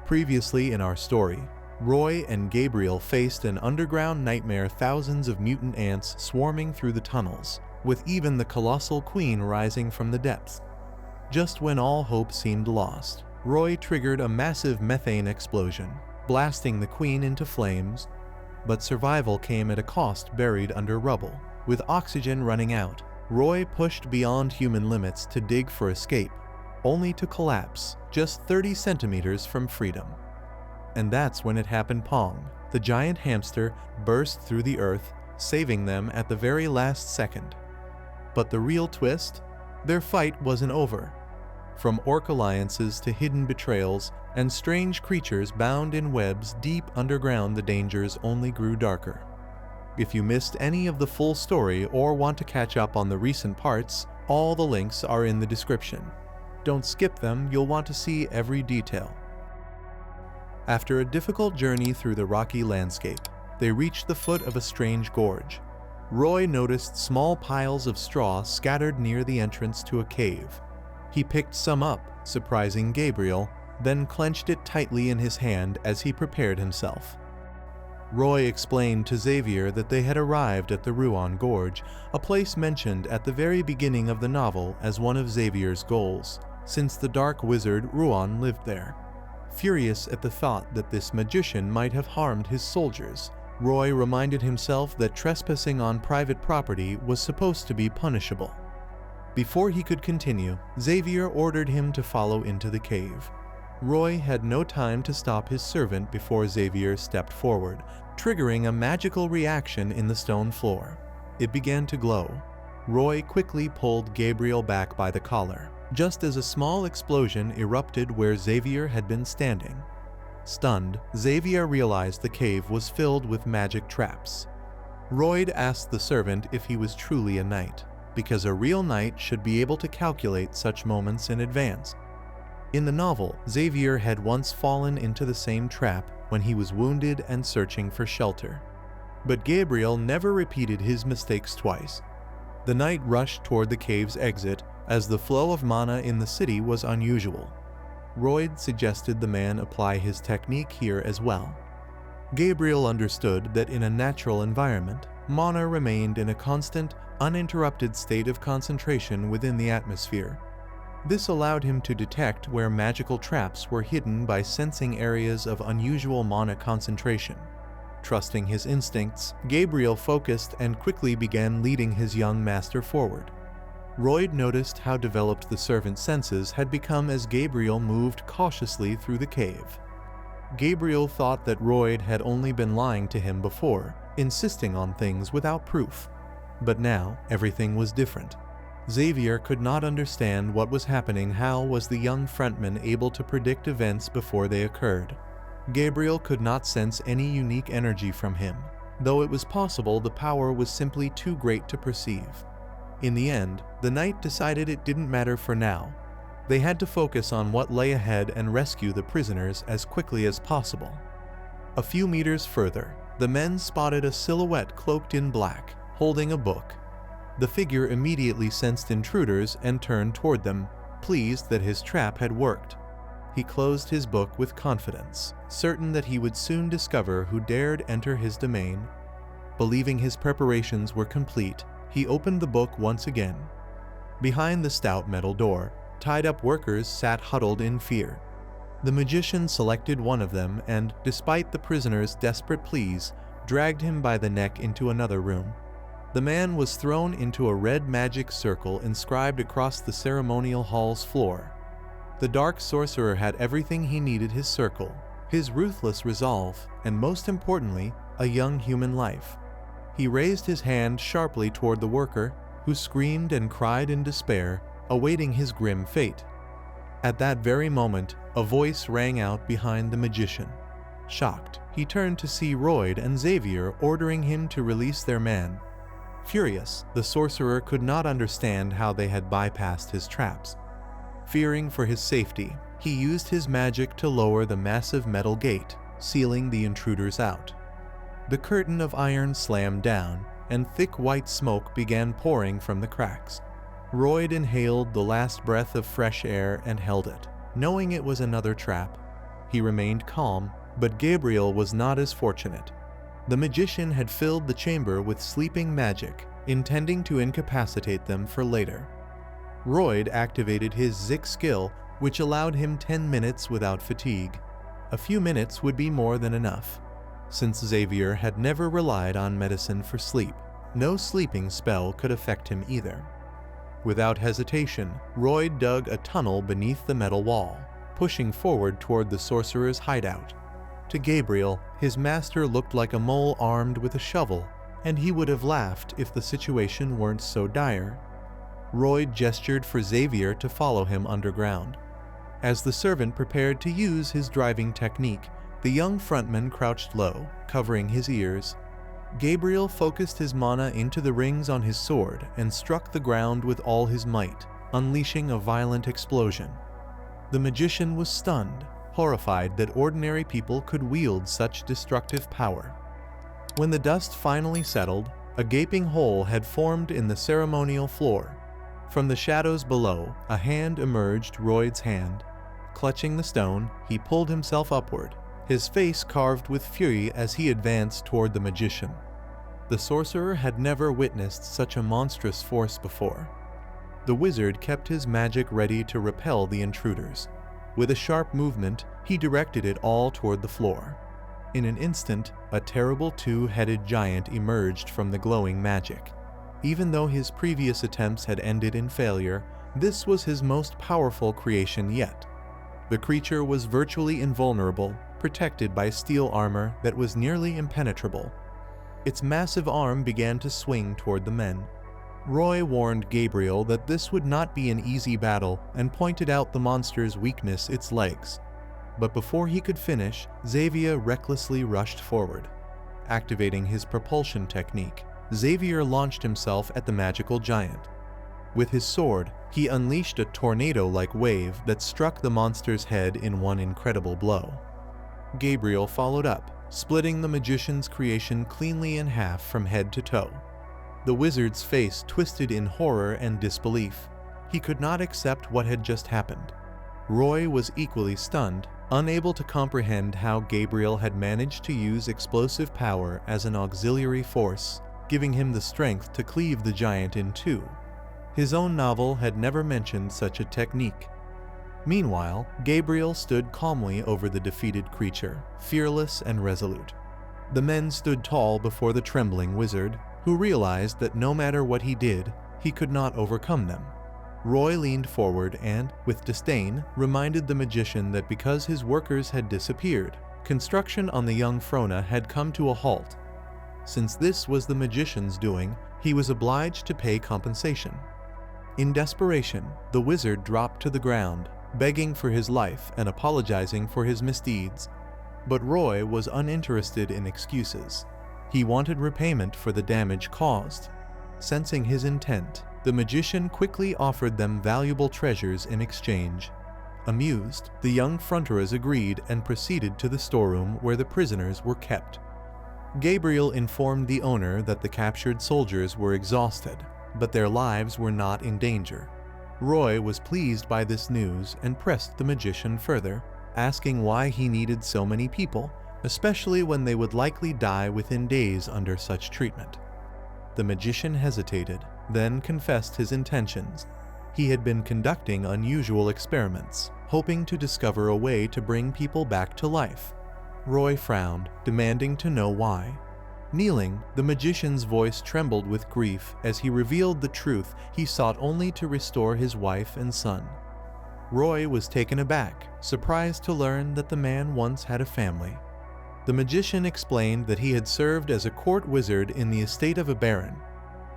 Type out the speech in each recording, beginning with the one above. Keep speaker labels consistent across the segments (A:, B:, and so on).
A: Previously in our story, Roy and Gabriel faced an underground nightmare, thousands of mutant ants swarming through the tunnels, with even the colossal queen rising from the depths. Just when all hope seemed lost, Roy triggered a massive methane explosion, blasting the queen into flames, but survival came at a cost buried under rubble. With oxygen running out, Roy pushed beyond human limits to dig for escape, only to collapse just 30 centimeters from freedom. And that's when it happened. Pong, the giant hamster, burst through the earth, saving them at the very last second. But the real twist? Their fight wasn't over. From orc alliances to hidden betrayals and strange creatures bound in webs deep underground, the dangers only grew darker. If you missed any of the full story or want to catch up on the recent parts, all the links are in the description. Don't skip them, you'll want to see every detail. After a difficult journey through the rocky landscape, they reached the foot of a strange gorge. Roy noticed small piles of straw scattered near the entrance to a cave. He picked some up, surprising Gabriel, then clenched it tightly in his hand as he prepared himself. Roy explained to Xavier that they had arrived at the Ruan Gorge, a place mentioned at the very beginning of the novel as one of Xavier's goals, since the dark wizard Ruan lived there. Furious at the thought that this magician might have harmed his soldiers, Roy reminded himself that trespassing on private property was supposed to be punishable. Before he could continue, Xavier ordered him to follow into the cave. Roy had no time to stop his servant before Xavier stepped forward, triggering a magical reaction in the stone floor. It began to glow. Roy quickly pulled Gabriel back by the collar, just as a small explosion erupted where Xavier had been standing. Stunned, Xavier realized the cave was filled with magic traps. Roy asked the servant if he was truly a knight, because a real knight should be able to calculate such moments in advance. In the novel, Xavier had once fallen into the same trap when he was wounded and searching for shelter. But Gabriel never repeated his mistakes twice. The knight rushed toward the cave's exit, as the flow of mana in the city was unusual. Roy suggested the man apply his technique here as well. Gabriel understood that in a natural environment, mana remained in a constant, uninterrupted state of concentration within the atmosphere. This allowed him to detect where magical traps were hidden by sensing areas of unusual mana concentration. Trusting his instincts, Gabriel focused and quickly began leading his young master forward. Roy noticed how developed the servant's senses had become as Gabriel moved cautiously through the cave. Gabriel thought that Roy had only been lying to him before, insisting on things without proof. But now, everything was different. Xavier could not understand what was happening. How was the young frontman able to predict events before they occurred? Gabriel could not sense any unique energy from him, though it was possible the power was simply too great to perceive. In the end, the knight decided it didn't matter for now. They had to focus on what lay ahead and rescue the prisoners as quickly as possible. A few meters further, the men spotted a silhouette cloaked in black, holding a book. The figure immediately sensed intruders and turned toward them, pleased that his trap had worked. He closed his book with confidence, certain that he would soon discover who dared enter his domain. Believing his preparations were complete, he opened the book once again. Behind the stout metal door, tied-up workers sat huddled in fear. The magician selected one of them and, despite the prisoner's desperate pleas, dragged him by the neck into another room. The man was thrown into a red magic circle inscribed across the ceremonial hall's floor. The dark sorcerer had everything he needed: his circle, his ruthless resolve, and most importantly, a young human life. He raised his hand sharply toward the worker, who screamed and cried in despair, awaiting his grim fate. At that very moment, a voice rang out behind the magician. Shocked, he turned to see Roy and Xavier ordering him to release their man. Furious, the sorcerer could not understand how they had bypassed his traps. Fearing for his safety, he used his magic to lower the massive metal gate, sealing the intruders out. The curtain of iron slammed down, and thick white smoke began pouring from the cracks. Roy inhaled the last breath of fresh air and held it, knowing it was another trap. he remained calm, but Gabriel was not as fortunate. The magician had filled the chamber with sleeping magic, intending to incapacitate them for later. Royd activated his Zik skill, which allowed him 10 minutes without fatigue. A few minutes would be more than enough. Since Xavier had never relied on medicine for sleep, no sleeping spell could affect him either. Without hesitation, Royd dug a tunnel beneath the metal wall, pushing forward toward the sorcerer's hideout. To Gabriel, his master looked like a mole armed with a shovel, and he would have laughed if the situation weren't so dire. Royd gestured for Xavier to follow him underground. As the servant prepared to use his driving technique, the young frontman crouched low, covering his ears. Gabriel focused his mana into the rings on his sword and struck the ground with all his might, unleashing a violent explosion. The magician was stunned, horrified that ordinary people could wield such destructive power. When the dust finally settled, a gaping hole had formed in the ceremonial floor. From the shadows below, a hand emerged, Royd's hand. Clutching the stone, he pulled himself upward, his face carved with fury as he advanced toward the magician. The sorcerer had never witnessed such a monstrous force before. The wizard kept his magic ready to repel the intruders. With a sharp movement, he directed it all toward the floor. In an instant, a terrible two-headed giant emerged from the glowing magic. Even though his previous attempts had ended in failure, this was his most powerful creation yet. The creature was virtually invulnerable, protected by steel armor that was nearly impenetrable. Its massive arm began to swing toward the men. Roy warned Gabriel that this would not be an easy battle and pointed out the monster's weakness, its legs. But before he could finish, Xavier recklessly rushed forward. Activating his propulsion technique, Xavier launched himself at the magical giant. With his sword, he unleashed a tornado-like wave that struck the monster's head in one incredible blow. Gabriel followed up, splitting the magician's creation cleanly in half from head to toe. The wizard's face twisted in horror and disbelief. He could not accept what had just happened. Roy was equally stunned, unable to comprehend how Gabriel had managed to use explosive power as an auxiliary force, giving him the strength to cleave the giant in two. His own novel had never mentioned such a technique. Meanwhile, Gabriel stood calmly over the defeated creature, fearless and resolute. The men stood tall before the trembling wizard, who realized that no matter what he did, he could not overcome them. Roy leaned forward and, with disdain, reminded the magician that because his workers had disappeared, construction on the young Frona had come to a halt. Since this was the magician's doing, he was obliged to pay compensation. In desperation, the wizard dropped to the ground, begging for his life and apologizing for his misdeeds. But Roy was uninterested in excuses. He wanted repayment for the damage caused. Sensing his intent, the magician quickly offered them valuable treasures in exchange. Amused, the young fronteras agreed and proceeded to the storeroom where the prisoners were kept. Gabriel informed the owner that the captured soldiers were exhausted, but their lives were not in danger. Roy was pleased by this news and pressed the magician further, asking why he needed so many people, especially when they would likely die within days under such treatment. The magician hesitated, then confessed his intentions. He had been conducting unusual experiments, hoping to discover a way to bring people back to life. Roy frowned, demanding to know why. Kneeling, the magician's voice trembled with grief as he revealed the truth he sought only to restore his wife and son. Roy was taken aback, surprised to learn that the man once had a family. The magician explained that he had served as a court wizard in the estate of a baron.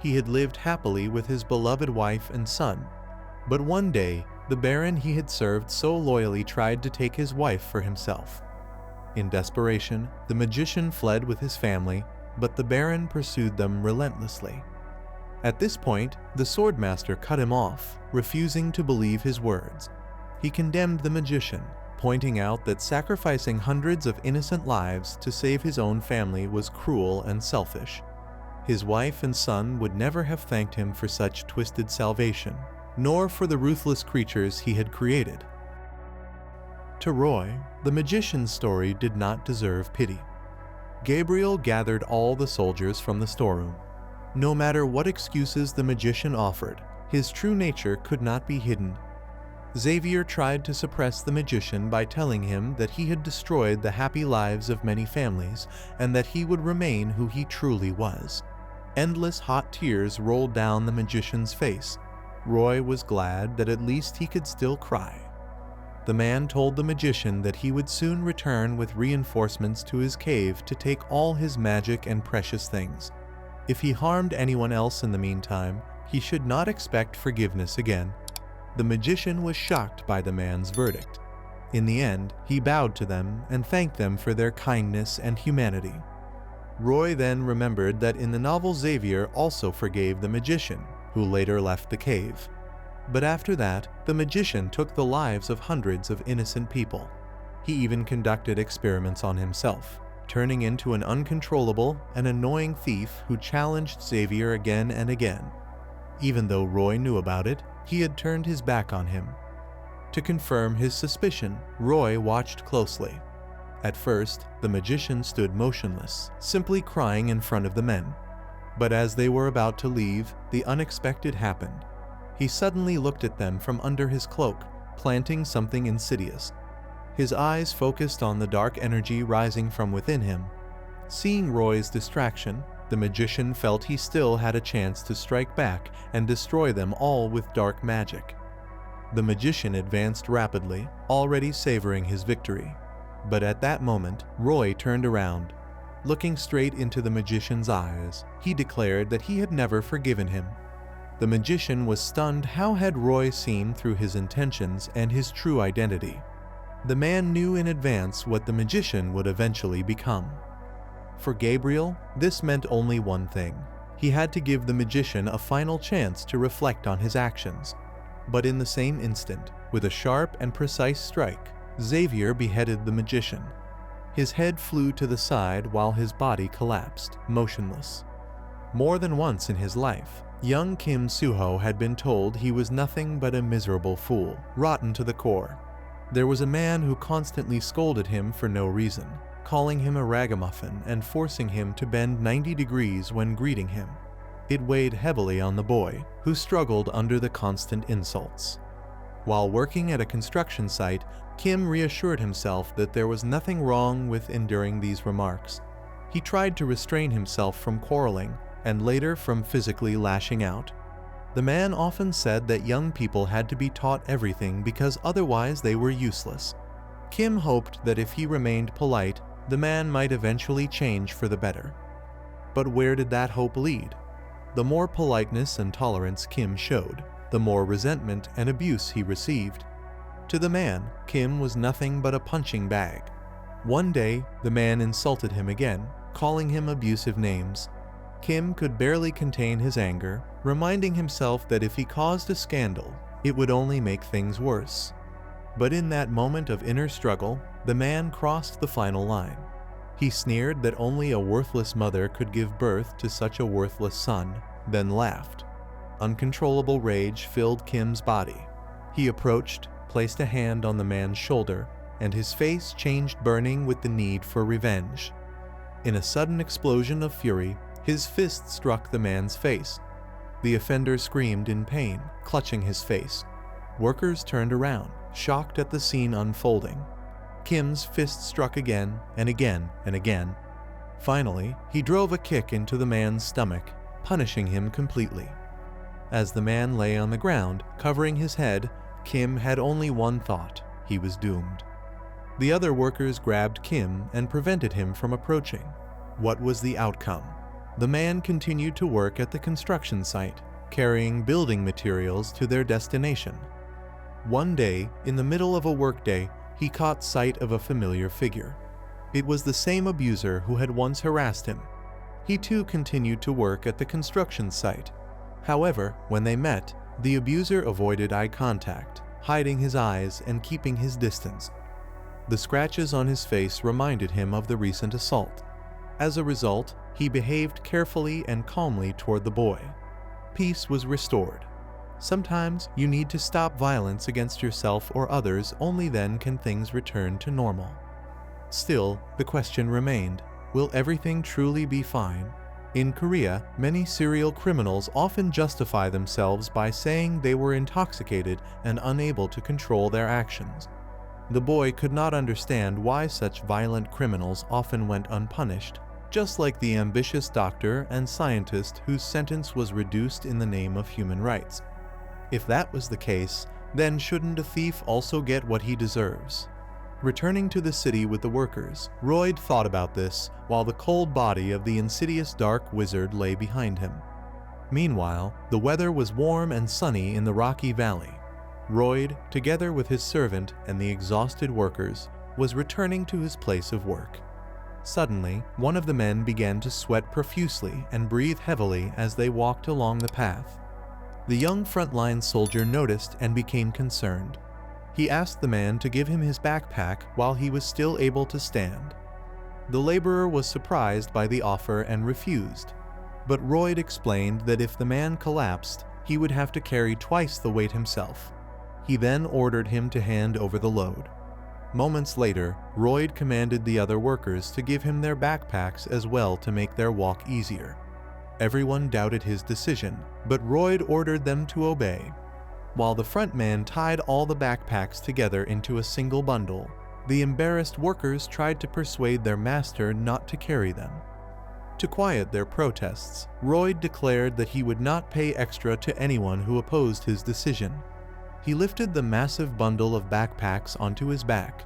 A: He had lived happily with his beloved wife and son. But one day, the baron he had served so loyally tried to take his wife for himself. In desperation, the magician fled with his family, but the baron pursued them relentlessly. At this point, the swordmaster cut him off, refusing to believe his words. He condemned the magician, pointing out that sacrificing hundreds of innocent lives to save his own family was cruel and selfish. His wife and son would never have thanked him for such twisted salvation, nor for the ruthless creatures he had created. To Roy, The magician's story did not deserve pity. Gabriel gathered all the soldiers from the storeroom. No matter what excuses the magician offered, his true nature could not be hidden. Xavier tried to suppress the magician by telling him that he had destroyed the happy lives of many families and that he would remain who he truly was. Endless hot tears rolled down the magician's face. Roy was glad that at least he could still cry. The man told the magician that he would soon return with reinforcements to his cave to take all his magic and precious things. If he harmed anyone else in the meantime, he should not expect forgiveness again. The magician was shocked by the man's verdict. In the end, he bowed to them and thanked them for their kindness and humanity. Roy then remembered that in the novel Xavier also forgave the magician, who later left the cave. But after that, the magician took the lives of hundreds of innocent people. He even conducted experiments on himself, turning into an uncontrollable and annoying thief who challenged Xavier again and again. Even though Roy knew about it, he had turned his back on him. To confirm his suspicion, Roy watched closely. At first, the magician stood motionless, simply crying in front of the men. But as they were about to leave, the unexpected happened. He suddenly looked at them from under his cloak, planting something insidious. His eyes focused on the dark energy rising from within him. Seeing Roy's distraction, the magician felt he still had a chance to strike back and destroy them all with dark magic. The magician advanced rapidly, already savoring his victory. But at that moment, Roy turned around. Looking straight into the magician's eyes, he declared that he had never forgiven him. The magician was stunned. How had Roy seen through his intentions and his true identity? The man knew in advance what the magician would eventually become. For Gabriel, this meant only one thing. He had to give the magician a final chance to reflect on his actions. But in the same instant, with a sharp and precise strike, Xavier beheaded the magician. His head flew to the side while his body collapsed, motionless. More than once in his life, young Kim Suho had been told he was nothing but a miserable fool, rotten to the core. There was a man who constantly scolded him for no reason, calling him a ragamuffin and forcing him to bend 90 degrees when greeting him. It weighed heavily on the boy, who struggled under the constant insults. While working at a construction site, Kim reassured himself that there was nothing wrong with enduring these remarks. He tried to restrain himself from quarreling, and later from physically lashing out. The man often said that young people had to be taught everything because otherwise they were useless. Kim hoped that if he remained polite, the man might eventually change for the better. But where did that hope lead? The more politeness and tolerance Kim showed, the more resentment and abuse he received. To the man, Kim was nothing but a punching bag. One day, the man insulted him again, calling him abusive names. Kim could barely contain his anger, reminding himself that if he caused a scandal, it would only make things worse. But in that moment of inner struggle, the man crossed the final line. He sneered that only a worthless mother could give birth to such a worthless son, then laughed. Uncontrollable rage filled Kim's body. He approached, placed a hand on the man's shoulder, and his face changed, burning with the need for revenge. In a sudden explosion of fury, his fist struck the man's face. The offender screamed in pain, clutching his face. Workers turned around, shocked at the scene unfolding. Kim's fist struck again and again and again. Finally, he drove a kick into the man's stomach, punishing him completely. As the man lay on the ground, covering his head, Kim had only one thought: he was doomed. The other workers grabbed Kim and prevented him from approaching. What was the outcome? The man continued to work at the construction site, carrying building materials to their destination. One day, in the middle of a workday, he caught sight of a familiar figure. It was the same abuser who had once harassed him. He too continued to work at the construction site. However, when they met, the abuser avoided eye contact, hiding his eyes and keeping his distance. The scratches on his face reminded him of the recent assault. As a result, he behaved carefully and calmly toward the boy. Peace was restored. Sometimes you need to stop violence against yourself or others, only then can things return to normal. Still, the question remained, will everything truly be fine? In Korea, many serial criminals often justify themselves by saying they were intoxicated and unable to control their actions. The boy could not understand why such violent criminals often went unpunished, just like the ambitious doctor and scientist whose sentence was reduced in the name of human rights. If that was the case, then shouldn't a thief also get what he deserves? Returning to the city with the workers, Roy thought about this while the cold body of the insidious dark wizard lay behind him. Meanwhile, the weather was warm and sunny in the rocky valley. Roy, together with his servant and the exhausted workers, was returning to his place of work. Suddenly, one of the men began to sweat profusely and breathe heavily as they walked along the path. The young frontline soldier noticed and became concerned. He asked the man to give him his backpack while he was still able to stand. The laborer was surprised by the offer and refused, but Roy explained that if the man collapsed, he would have to carry twice the weight himself. He then ordered him to hand over the load. Moments later, Roy commanded the other workers to give him their backpacks as well to make their walk easier. Everyone doubted his decision, but Roy ordered them to obey. While the front man tied all the backpacks together into a single bundle, the embarrassed workers tried to persuade their master not to carry them. To quiet their protests, Roy declared that he would not pay extra to anyone who opposed his decision. He lifted the massive bundle of backpacks onto his back.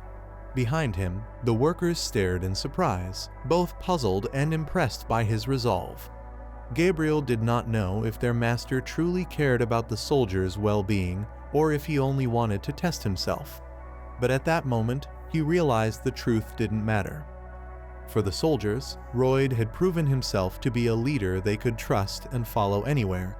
A: Behind him, the workers stared in surprise, both puzzled and impressed by his resolve. Gabriel did not know if their master truly cared about the soldiers' well-being or if he only wanted to test himself. But at that moment, he realized the truth didn't matter. For the soldiers, Roy had proven himself to be a leader they could trust and follow anywhere.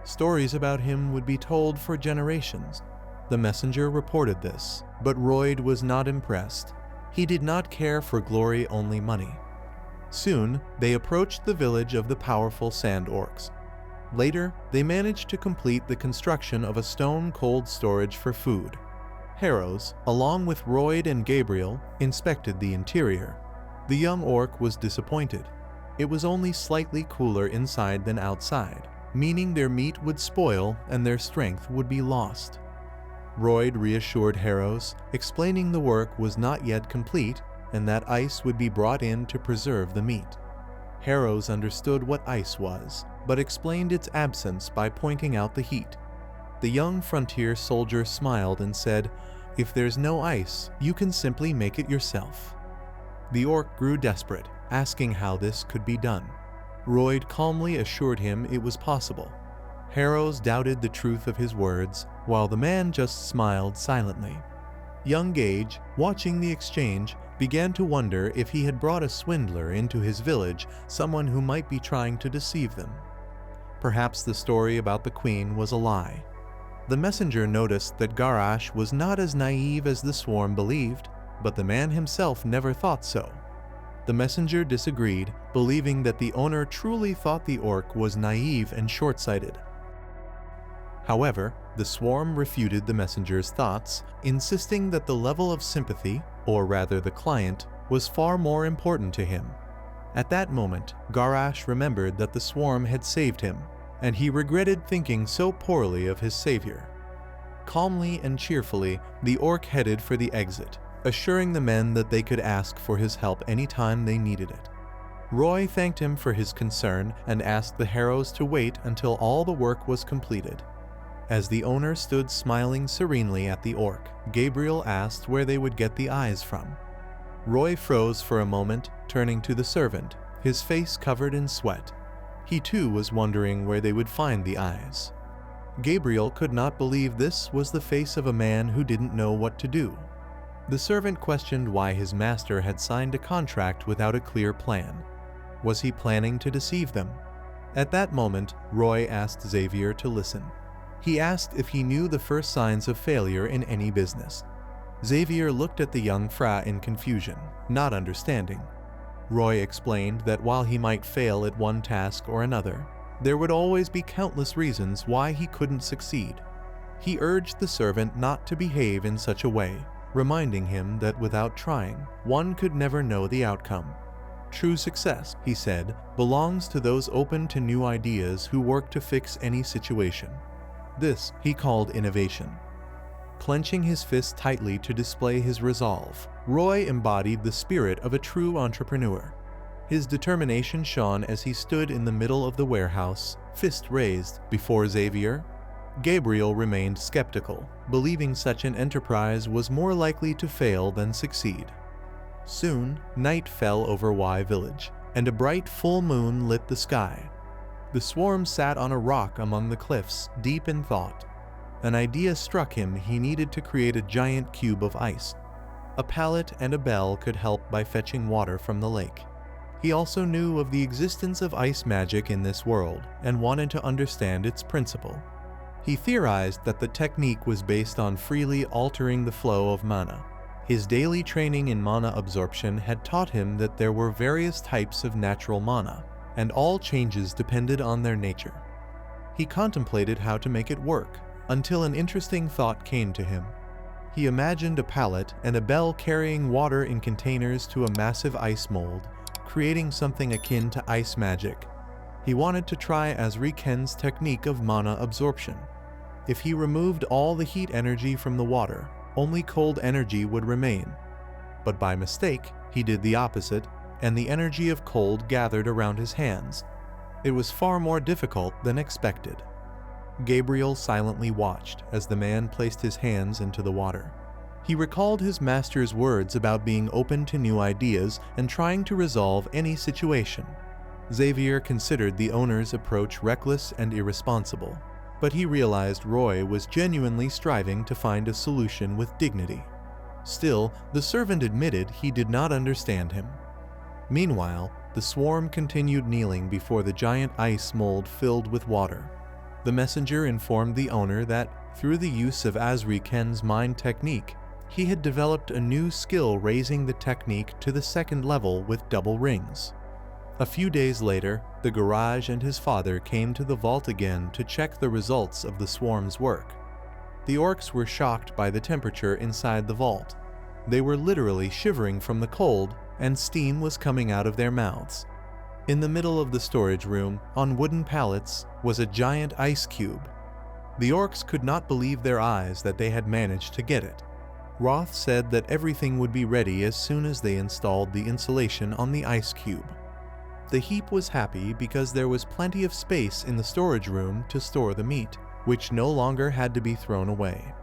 A: Stories about him would be told for generations. The messenger reported this, but Roy was not impressed. He did not care for glory, only money. Soon, they approached the village of the powerful sand orcs. Later, they managed to complete the construction of a stone cold storage for food. Harrows, along with Roy and Gabriel, inspected the interior. The young orc was disappointed. It was only slightly cooler inside than outside, meaning their meat would spoil and their strength would be lost. Roy reassured Harrows, explaining the work was not yet complete and that ice would be brought in to preserve the meat. Harrows understood what ice was, but explained its absence by pointing out the heat. The young frontier soldier smiled and said, "If there's no ice, you can simply make it yourself." The orc grew desperate, asking how this could be done. Roy calmly assured him it was possible. Harrows doubted the truth of his words, while the man just smiled silently. Young Gage, watching the exchange, began to wonder if he had brought a swindler into his village, someone who might be trying to deceive them. Perhaps the story about the queen was a lie. The messenger noticed that Garash was not as naive as the swarm believed, but the man himself never thought so. The messenger disagreed, believing that the owner truly thought the orc was naive and short-sighted. However, the swarm refuted the messenger's thoughts, insisting that the level of sympathy, or rather the client, was far more important to him. At that moment, Garash remembered that the swarm had saved him, and he regretted thinking so poorly of his savior. Calmly and cheerfully, the orc headed for the exit, assuring the men that they could ask for his help anytime they needed it. Roy thanked him for his concern and asked the Harrows to wait until all the work was completed. As the owner stood smiling serenely at the orc, Gabriel asked where they would get the eyes from. Roy froze for a moment, turning to the servant, his face covered in sweat. He too was wondering where they would find the eyes. Gabriel could not believe this was the face of a man who didn't know what to do. The servant questioned why his master had signed a contract without a clear plan. Was he planning to deceive them? At that moment, Roy asked Xavier to listen. He asked if he knew the first signs of failure in any business. Xavier looked at the young Fra in confusion, not understanding. Roy explained that while he might fail at one task or another, There would always be countless reasons why he couldn't succeed. He urged the servant not to behave in such a way, reminding him that without trying, one could never know the outcome. True success, he said, belongs to those open to new ideas who work to fix any situation. This he called innovation. Clenching his fist tightly to display his resolve, Roy embodied the spirit of a true entrepreneur. His determination shone as he stood in the middle of the warehouse, fist raised, before Xavier. Gabriel remained skeptical, believing such an enterprise was more likely to fail than succeed. Soon, night fell over Y Village, and a bright full moon lit the sky. The swarm sat on a rock among the cliffs, deep in thought. An idea struck him: he needed to create a giant cube of ice. A pallet and a bell could help by fetching water from the lake. He also knew of the existence of ice magic in this world and wanted to understand its principle. He theorized that the technique was based on freely altering the flow of mana. His daily training in mana absorption had taught him that there were various types of natural mana, and all changes depended on their nature. He contemplated how to make it work, until an interesting thought came to him. He imagined a pallet and a bell carrying water in containers to a massive ice mold, creating something akin to ice magic. He wanted to try Azriken's technique of mana absorption. If he removed all the heat energy from the water, only cold energy would remain. But by mistake, he did the opposite, and the energy of cold gathered around his hands. It was far more difficult than expected. Gabriel silently watched as the man placed his hands into the water. He recalled his master's words about being open to new ideas and trying to resolve any situation. Xavier considered the owner's approach reckless and irresponsible, but he realized Roy was genuinely striving to find a solution with dignity. Still, the servant admitted he did not understand him. Meanwhile, the swarm continued kneeling before the giant ice mold filled with water. The messenger informed the owner that, through the use of Azriken's mind technique, he had developed a new skill, raising the technique to the second level with double rings. A few days later, the garage and his father came to the vault again to check the results of the swarm's work. The orcs were shocked by the temperature inside the vault. They were literally shivering from the cold, and steam was coming out of their mouths. In the middle of the storage room, on wooden pallets, was a giant ice cube. The orcs could not believe their eyes that they had managed to get it. Roth said that everything would be ready as soon as they installed the insulation on the ice cube. The heap was happy because there was plenty of space in the storage room to store the meat, which no longer had to be thrown away.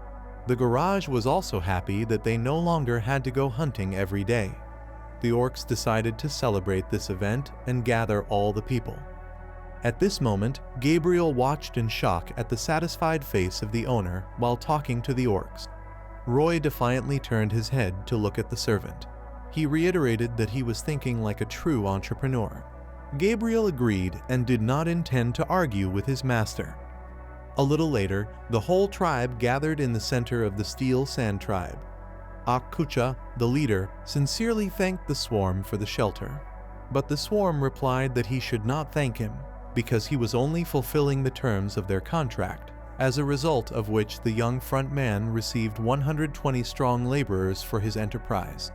A: The garage was also happy that they no longer had to go hunting every day. The orcs decided to celebrate this event and gather all the people. At this moment, Gabriel watched in shock at the satisfied face of the owner while talking to the orcs. Roy defiantly turned his head to look at the servant. He reiterated that he was thinking like a true entrepreneur. Gabriel agreed and did not intend to argue with his master. A little later, the whole tribe gathered in the center of the Steel Sand tribe. Akkucha, the leader, sincerely thanked the swarm for the shelter. But the swarm replied that he should not thank him, because he was only fulfilling the terms of their contract, as a result of which the young front man received 120 strong laborers for his enterprise.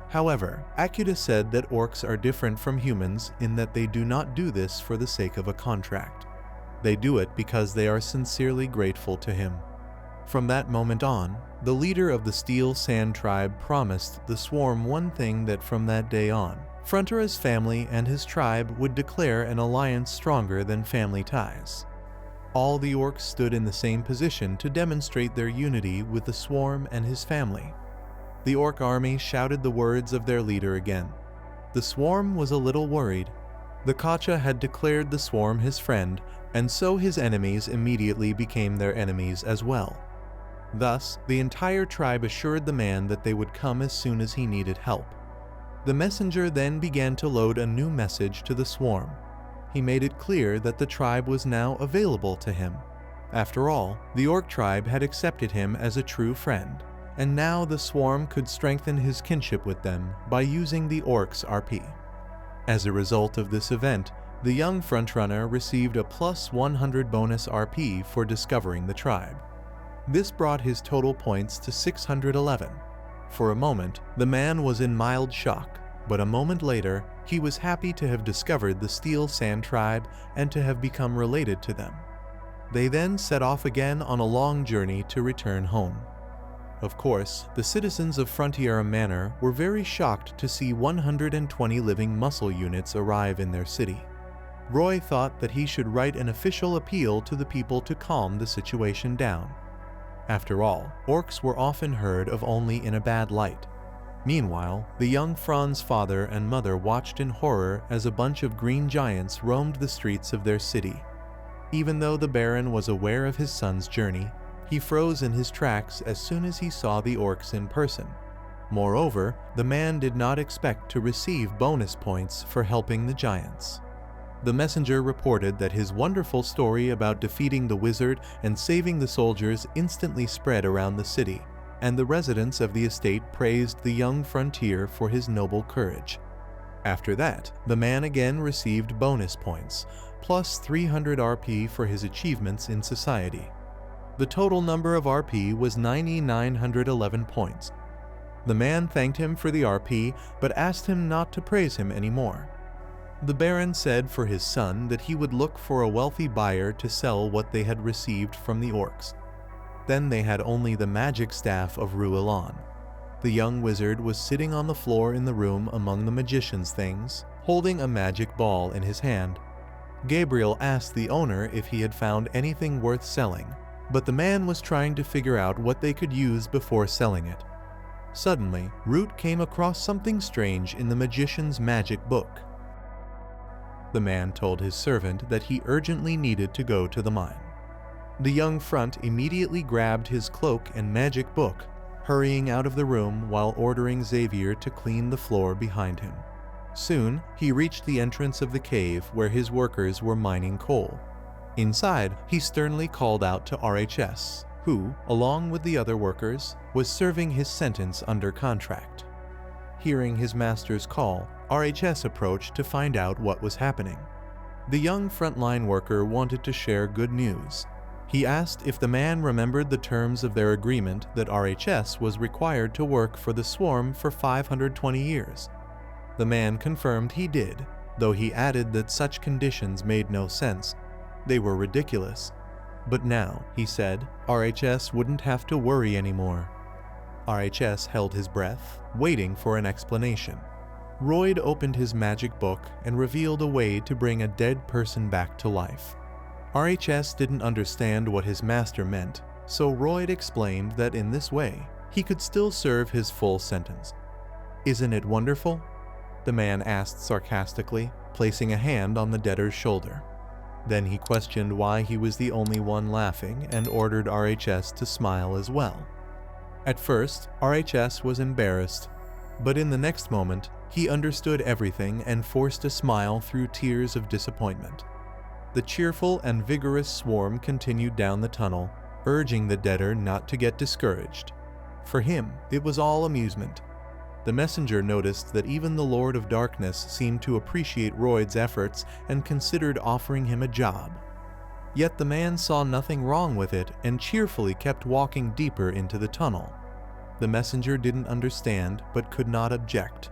A: However, Akkucha said that orcs are different from humans in that they do not do this for the sake of a contract. They do it because they are sincerely grateful to him. From that moment on, the leader of the Steel Sand tribe promised the swarm one thing, that from that day on, Frontera's family and his tribe would declare an alliance stronger than family ties. All the orcs stood in the same position to demonstrate their unity with the swarm and his family. The orc army shouted the words of their leader again. The swarm was a little worried. The Kacha had declared the swarm his friend, and so his enemies immediately became their enemies as well. Thus, the entire tribe assured the man that they would come as soon as he needed help. The messenger then began to load a new message to the swarm. He made it clear that the tribe was now available to him. After all, the orc tribe had accepted him as a true friend, and now the swarm could strengthen his kinship with them by using the orcs' RP. As a result of this event, The young frontrunner received a plus 100 bonus RP for discovering the tribe. This brought his total points to 611. For a moment, the man was in mild shock, but a moment later, he was happy to have discovered the Steel Sand tribe and to have become related to them. They then set off again on a long journey to return home. Of course, the citizens of Frontiera Manor were very shocked to see 120 living muscle units arrive in their city. Roy thought that he should write an official appeal to the people to calm the situation down. After all, orcs were often heard of only in a bad light. Meanwhile, the young Fran's father and mother watched in horror as a bunch of green giants roamed the streets of their city. Even though the Baron was aware of his son's journey, he froze in his tracks as soon as he saw the orcs in person. Moreover, the man did not expect to receive bonus points for helping the giants. The messenger reported that his wonderful story about defeating the wizard and saving the soldiers instantly spread around the city, and the residents of the estate praised the young frontier for his noble courage. After that, the man again received bonus points, plus 300 RP for his achievements in society. The total number of RP was 9,911 points. The man thanked him for the RP, but asked him not to praise him anymore. The Baron said for his son that he would look for a wealthy buyer to sell what they had received from the orcs. Then they had only the magic staff of Ruelan. The young wizard was sitting on the floor in the room among the magician's things, holding a magic ball in his hand. Gabriel asked the owner if he had found anything worth selling, but the man was trying to figure out what they could use before selling it. Suddenly, Root came across something strange in the magician's magic book. The man told his servant that he urgently needed to go to the mine. The young Front immediately grabbed his cloak and magic book, hurrying out of the room while ordering Xavier to clean the floor behind him. Soon, he reached the entrance of the cave where his workers were mining coal. Inside, he sternly called out to RHS, who, along with the other workers, was serving his sentence under contract. Hearing his master's call, RHS approached to find out what was happening. The young frontline worker wanted to share good news. He asked if the man remembered the terms of their agreement that RHS was required to work for the Swarm for 520 years. The man confirmed he did, though he added that such conditions made no sense. They were ridiculous. But now, he said, RHS wouldn't have to worry anymore. RHS held his breath, waiting for an explanation. Royd opened his magic book and revealed a way to bring a dead person back to life. RHS didn't understand what his master meant, so Royd explained that in this way, he could still serve his full sentence. "Isn't it wonderful?" the man asked sarcastically, placing a hand on the debtor's shoulder. Then he questioned why he was the only one laughing and ordered RHS to smile as well. At first, RHS was embarrassed, but in the next moment, he understood everything and forced a smile through tears of disappointment. The cheerful and vigorous swarm continued down the tunnel, urging the debtor not to get discouraged. For him, it was all amusement. The messenger noticed that even the Lord of Darkness seemed to appreciate Royd's efforts and considered offering him a job. Yet the man saw nothing wrong with it and cheerfully kept walking deeper into the tunnel. The messenger didn't understand but could not object.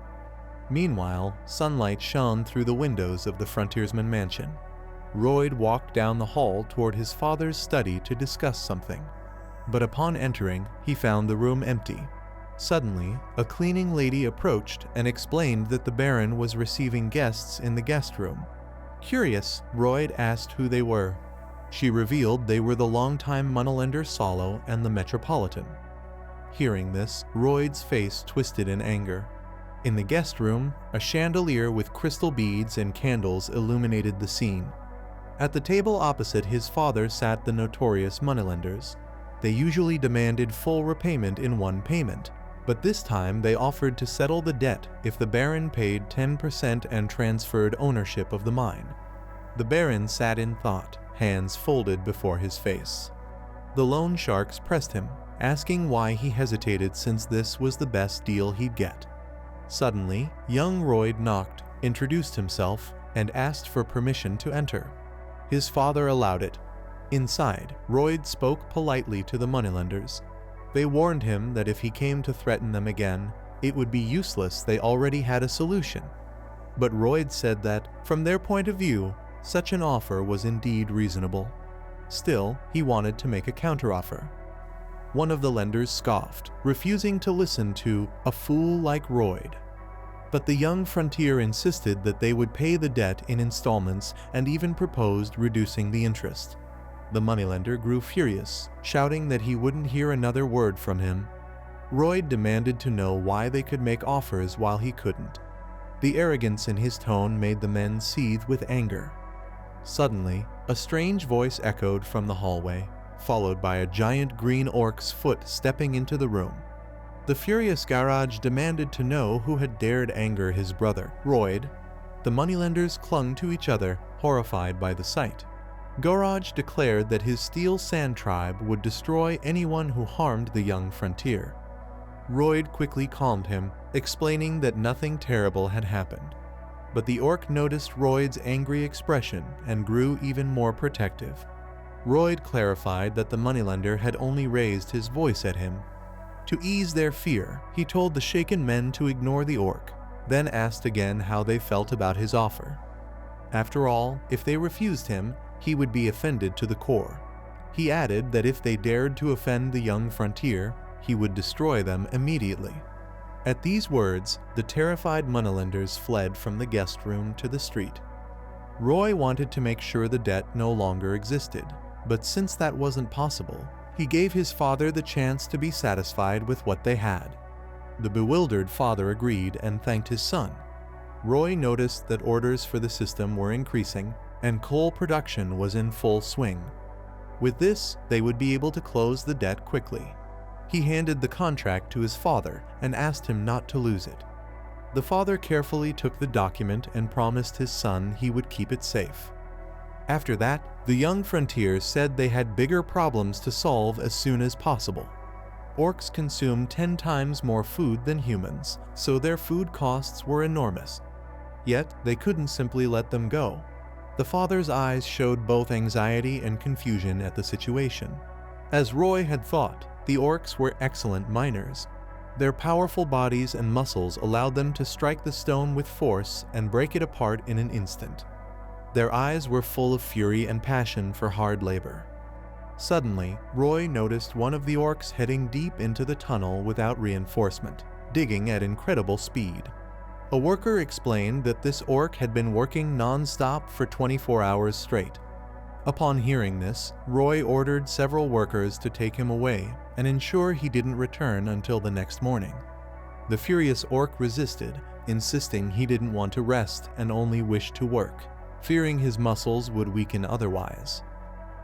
A: Meanwhile, sunlight shone through the windows of the frontiersman mansion. Royd walked down the hall toward his father's study to discuss something. But upon entering, he found the room empty. Suddenly, a cleaning lady approached and explained that the Baron was receiving guests in the guest room. Curious, Royd asked who they were. She revealed they were the longtime moneylender Solo and the Metropolitan. Hearing this, Royd's face twisted in anger. In the guest room, a chandelier with crystal beads and candles illuminated the scene. At the table opposite his father sat the notorious moneylenders. They usually demanded full repayment in one payment, but this time they offered to settle the debt if the Baron paid 10% and transferred ownership of the mine. The Baron sat in thought, hands folded before his face. The loan sharks pressed him, asking why he hesitated since this was the best deal he'd get. Suddenly, young Royd knocked, introduced himself, and asked for permission to enter. His father allowed it. Inside, Roy spoke politely to the moneylenders. They warned him that if he came to threaten them again, it would be useless. They already had a solution. But Roy said that, from their point of view, such an offer was indeed reasonable. Still, he wanted to make a counteroffer. One of the lenders scoffed, refusing to listen to a fool like Roy. But the young frontier insisted that they would pay the debt in installments and even proposed reducing the interest. The moneylender grew furious, shouting that he wouldn't hear another word from him. Roy demanded to know why they could make offers while he couldn't. The arrogance in his tone made the men seethe with anger. Suddenly, a strange voice echoed from the hallway, followed by a giant green orc's foot stepping into the room. The furious garage demanded to know who had dared anger his brother, Roy. The moneylenders clung to each other, horrified by the sight. Garage declared that his Steel Sand tribe would destroy anyone who harmed the young frontier. Roy quickly calmed him, explaining that nothing terrible had happened. But the orc noticed Roy's angry expression and grew even more protective. Roy clarified that the moneylender had only raised his voice at him. To ease their fear, he told the shaken men to ignore the orc, then asked again how they felt about his offer. After all, if they refused him, he would be offended to the core. He added that if they dared to offend the young frontier, he would destroy them immediately. At these words, the terrified moneylenders fled from the guest room to the street. Roy wanted to make sure the debt no longer existed, but since that wasn't possible, he gave his father the chance to be satisfied with what they had. The bewildered father agreed and thanked his son. Roy noticed that orders for the system were increasing, and coal production was in full swing. With this, they would be able to close the debt quickly. He handed the contract to his father and asked him not to lose it. The father carefully took the document and promised his son he would keep it safe. After that, the young frontier said they had bigger problems to solve as soon as possible. Orcs consume 10 times more food than humans, so their food costs were enormous. Yet, they couldn't simply let them go. The father's eyes showed both anxiety and confusion at the situation. As Roy had thought, the orcs were excellent miners. Their powerful bodies and muscles allowed them to strike the stone with force and break it apart in an instant. Their eyes were full of fury and passion for hard labor. Suddenly, Roy noticed one of the orcs heading deep into the tunnel without reinforcement, digging at incredible speed. A worker explained that this orc had been working non-stop for 24 hours straight. Upon hearing this, Roy ordered several workers to take him away and ensure he didn't return until the next morning. The furious orc resisted, insisting he didn't want to rest and only wished to work, fearing his muscles would weaken otherwise.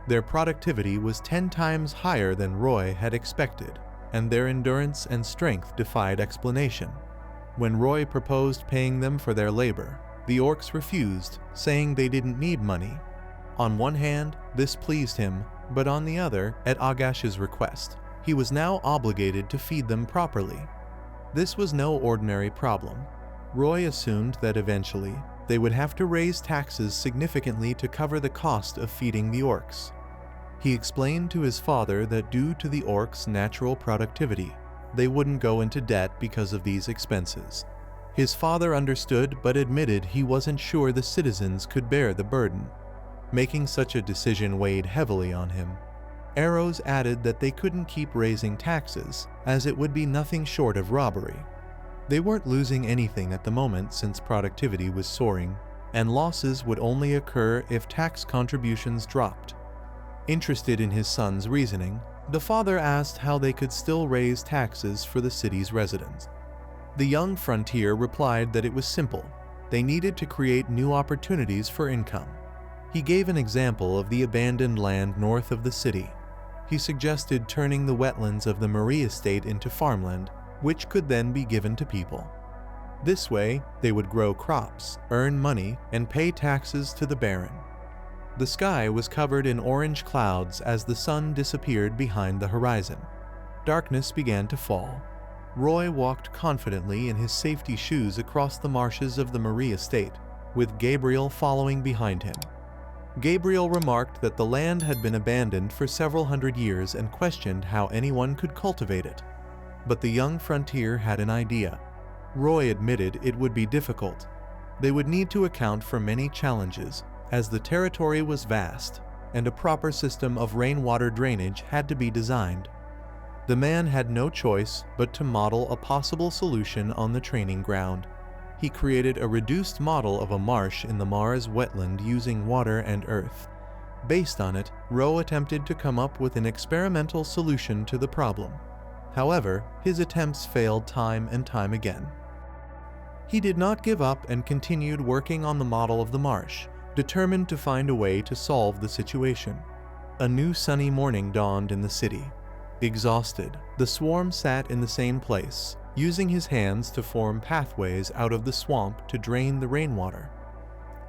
A: Their productivity was 10 times higher than Roy had expected, and their endurance and strength defied explanation. When Roy proposed paying them for their labor, the orcs refused, saying they didn't need money. On one hand, this pleased him, but on the other, at Agash's request, he was now obligated to feed them properly. This was no ordinary problem. Roy assumed that eventually, they would have to raise taxes significantly to cover the cost of feeding the orcs. He explained to his father that due to the orcs' natural productivity, they wouldn't go into debt because of these expenses. His father understood but admitted he wasn't sure the citizens could bear the burden. Making such a decision weighed heavily on him. Arrows added that they couldn't keep raising taxes, as it would be nothing short of robbery. They weren't losing anything at the moment since productivity was soaring, and losses would only occur if tax contributions dropped. Interested in his son's reasoning, the father asked how they could still raise taxes for the city's residents. The young frontier replied that it was simple. They needed to create new opportunities for income. He gave an example of the abandoned land north of the city. He suggested turning the wetlands of the Manhwa estate into farmland, which could then be given to people. This way, they would grow crops, earn money, and pay taxes to the baron. The sky was covered in orange clouds as the sun disappeared behind the horizon. Darkness began to fall. Roy walked confidently in his safety shoes across the marshes of the Manhwa estate. with Gabriel following behind him. Gabriel remarked that the land had been abandoned for several hundred years and questioned how anyone could cultivate it. But the young frontier had an idea. Roy admitted it would be difficult. They would need to account for many challenges, as the territory was vast, and a proper system of rainwater drainage had to be designed. The man had no choice but to model a possible solution on the training ground. He created a reduced model of a marsh in the Mars wetland using water and earth. Based on it, Roe attempted to come up with an experimental solution to the problem. However, his attempts failed time and time again. He did not give up and continued working on the model of the marsh, determined to find a way to solve the situation. A new sunny morning dawned in the city. Exhausted, the swarm sat in the same place, using his hands to form pathways out of the swamp to drain the rainwater.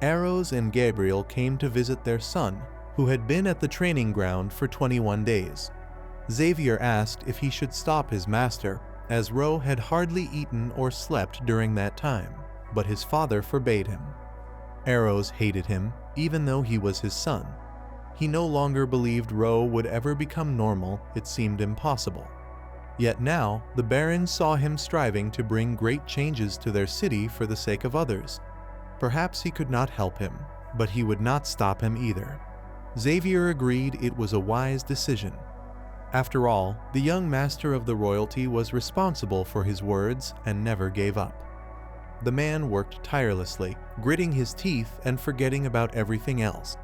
A: Arrows and Gabriel came to visit their son, who had been at the training ground for 21 days. Xavier asked if he should stop his master, as Roe had hardly eaten or slept during that time, but his father forbade him. Arrows hated him, even though he was his son. He no longer believed Roe would ever become normal. It seemed impossible. Yet now, the barons saw him striving to bring great changes to their city for the sake of others. Perhaps he could not help him, but he would not stop him either. Xavier agreed it was a wise decision. After all, the young master of the royalty was responsible for his words and never gave up. The man worked tirelessly, gritting his teeth and forgetting about everything else.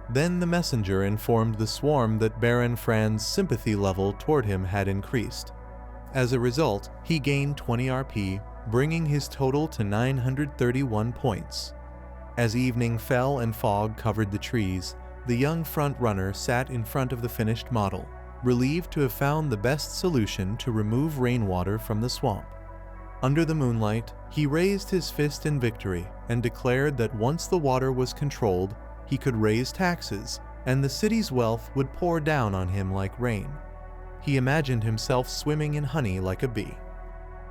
A: Then the messenger informed the swarm that Baron Fran's sympathy level toward him had increased. As a result, he gained 20 RP, bringing his total to 931 points. As evening fell and fog covered the trees, the young front-runner sat in front of the finished model, relieved to have found the best solution to remove rainwater from the swamp. Under the moonlight, he raised his fist in victory and declared that once the water was controlled, he could raise taxes, and the city's wealth would pour down on him like rain. He imagined himself swimming in honey like a bee.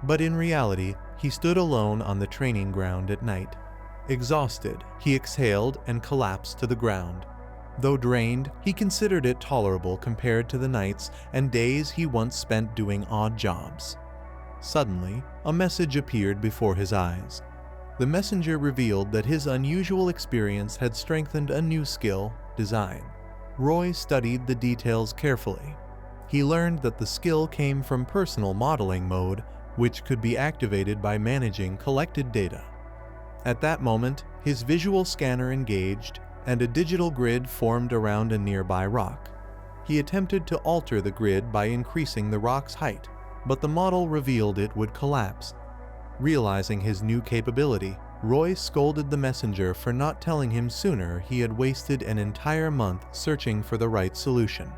A: But in reality, he stood alone on the training ground at night. Exhausted, he exhaled and collapsed to the ground. Though drained, he considered it tolerable compared to the nights and days he once spent doing odd jobs. Suddenly, a message appeared before his eyes. The messenger revealed that his unusual experience had strengthened a new skill, design. Roy studied the details carefully. He learned that the skill came from personal modeling mode, which could be activated by managing collected data. At that moment, his visual scanner engaged, and a digital grid formed around a nearby rock. He attempted to alter the grid by increasing the rock's height, but the model revealed it would collapse. Realizing his new capability, Roy scolded the messenger for not telling him sooner he had wasted an entire month searching for the right solution.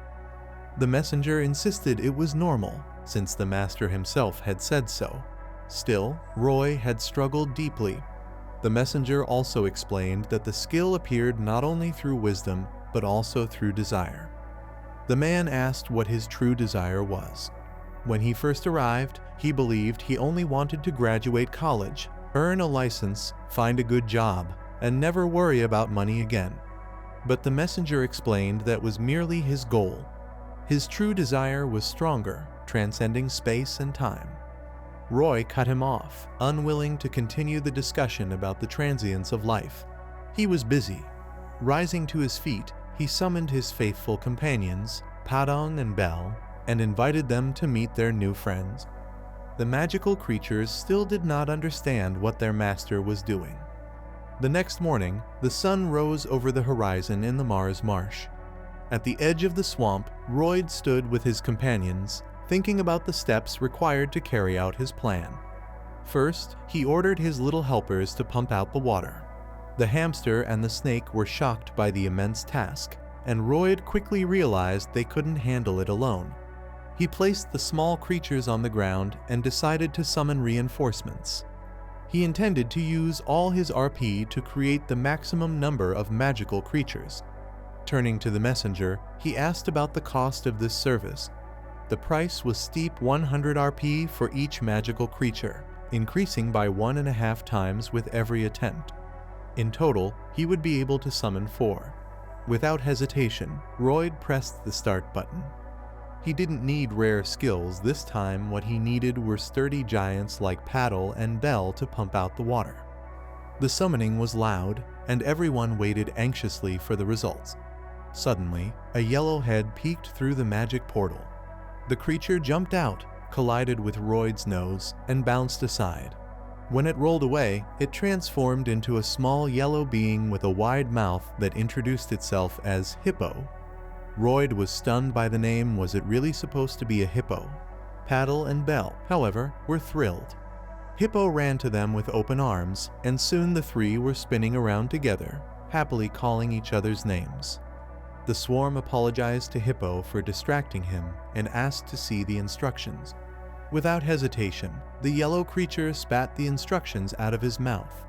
A: The messenger insisted it was normal, since the master himself had said so. Still, Roy had struggled deeply. The messenger also explained that the skill appeared not only through wisdom, but also through desire. The man asked what his true desire was. When he first arrived, he believed he only wanted to graduate college, earn a license, find a good job, and never worry about money again. But the messenger explained that was merely his goal. His true desire was stronger, transcending space and time. Roy cut him off, unwilling to continue the discussion about the transience of life. He was busy. Rising to his feet, he summoned his faithful companions, Padong and Bell, and invited them to meet their new friends. The magical creatures still did not understand what their master was doing. The next morning, the sun rose over the horizon in the Mars marsh. At the edge of the swamp, Roy stood with his companions, thinking about the steps required to carry out his plan. First, he ordered his little helpers to pump out the water. The hamster and the snake were shocked by the immense task, and Roy quickly realized they couldn't handle it alone. He placed the small creatures on the ground and decided to summon reinforcements. He intended to use all his RP to create the maximum number of magical creatures. Turning to the messenger, he asked about the cost of this service. The price was steep 100 RP for each magical creature, increasing by 1.5 times with every attempt. In total, he would be able to summon 4. Without hesitation, Royd pressed the start button. He didn't need rare skills this time. What he needed were sturdy giants like Paddle and Bell to pump out the water. The summoning was loud, and everyone waited anxiously for the results. Suddenly, a yellow head peeked through the magic portal. The creature jumped out, collided with Royd's nose, and bounced aside. When it rolled away, it transformed into a small yellow being with a wide mouth that introduced itself as Hippo. Royd was stunned by the name. Was it really supposed to be a hippo? Paddle and Bell, however, were thrilled. Hippo ran to them with open arms, and soon the 3 were spinning around together, happily calling each other's names. The swarm apologized to Hippo for distracting him and asked to see the instructions. Without hesitation, the yellow creature spat the instructions out of his mouth.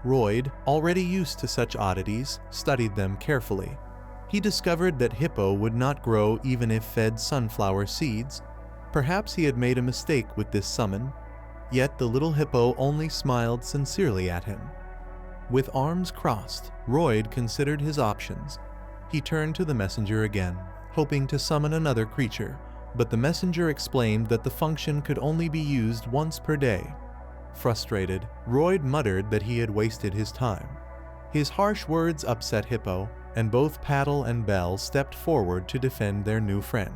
A: Royd, already used to such oddities, studied them carefully. He discovered that Hippo would not grow even if fed sunflower seeds. Perhaps he had made a mistake with this summon. Yet the little hippo only smiled sincerely at him. With arms crossed, Royd considered his options. He turned to the messenger again, hoping to summon another creature, but the messenger explained that the function could only be used once per day. Frustrated, Royd muttered that he had wasted his time. His harsh words upset Hippo, and both Paddle and Bell stepped forward to defend their new friend.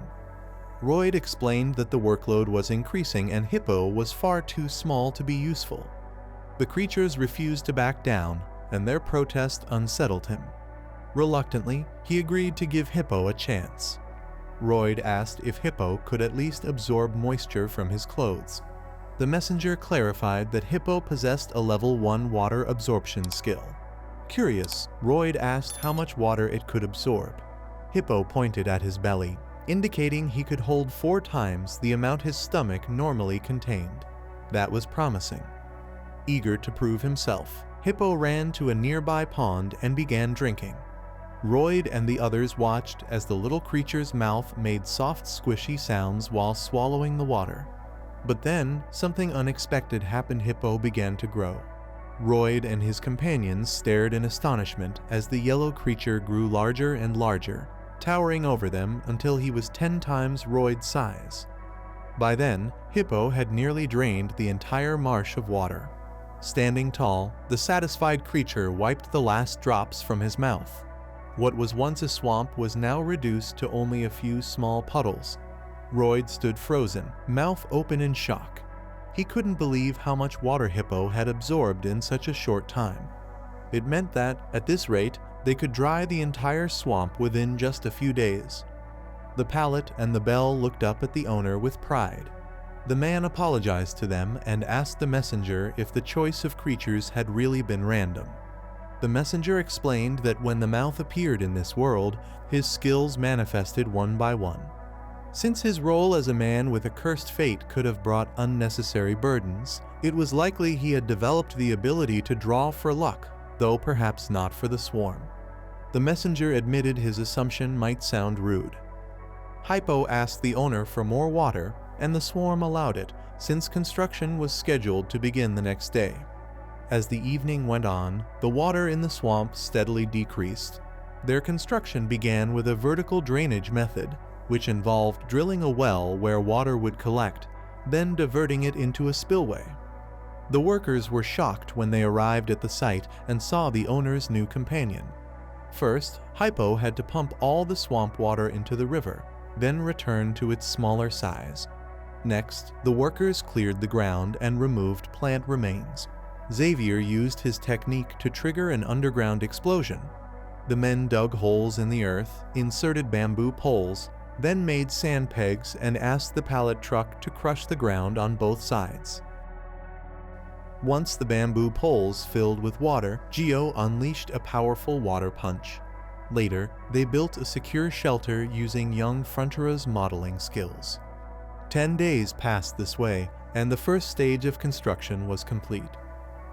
A: Royd explained that the workload was increasing and Hippo was far too small to be useful. The creatures refused to back down, and their protest unsettled him. Reluctantly, he agreed to give Hippo a chance. Royd asked if Hippo could at least absorb moisture from his clothes. The messenger clarified that Hippo possessed a level 1 water absorption skill. Curious, Royd asked how much water it could absorb. Hippo pointed at his belly, indicating he could hold 4 times the amount his stomach normally contained. That was promising. Eager to prove himself, Hippo ran to a nearby pond and began drinking. Royd and the others watched as the little creature's mouth made soft, squishy sounds while swallowing the water. But then, something unexpected happened. Hippo began to grow. Royd and his companions stared in astonishment as the yellow creature grew larger and larger, towering over them until he was 10 times Royd's size. By then, Hippo had nearly drained the entire marsh of water. Standing tall, the satisfied creature wiped the last drops from his mouth. What was once a swamp was now reduced to only a few small puddles. Royd stood frozen, mouth open in shock. He couldn't believe how much water Hippo had absorbed in such a short time. It meant that, at this rate, they could dry the entire swamp within just a few days. The Pallet and the Bell looked up at the owner with pride. The man apologized to them and asked the messenger if the choice of creatures had really been random. The messenger explained that when the mouth appeared in this world, his skills manifested one by one. Since his role as a man with a cursed fate could have brought unnecessary burdens, it was likely he had developed the ability to draw for luck, though perhaps not for the swarm. The messenger admitted his assumption might sound rude. Hippo asked the owner for more water, and the swarm allowed it, since construction was scheduled to begin the next day. As the evening went on, the water in the swamp steadily decreased. Their construction began with a vertical drainage method, which involved drilling a well where water would collect, then diverting it into a spillway. The workers were shocked when they arrived at the site and saw the owner's new companion. First, Hippo had to pump all the swamp water into the river, then return to its smaller size. Next, the workers cleared the ground and removed plant remains. Xavier used his technique to trigger an underground explosion. The men dug holes in the earth, inserted bamboo poles, then made sand pegs and asked the pallet truck to crush the ground on both sides. Once the bamboo poles filled with water, Geo unleashed a powerful water punch. Later, they built a secure shelter using young Frontera's modeling skills. 10 days passed this way, and the first stage of construction was complete.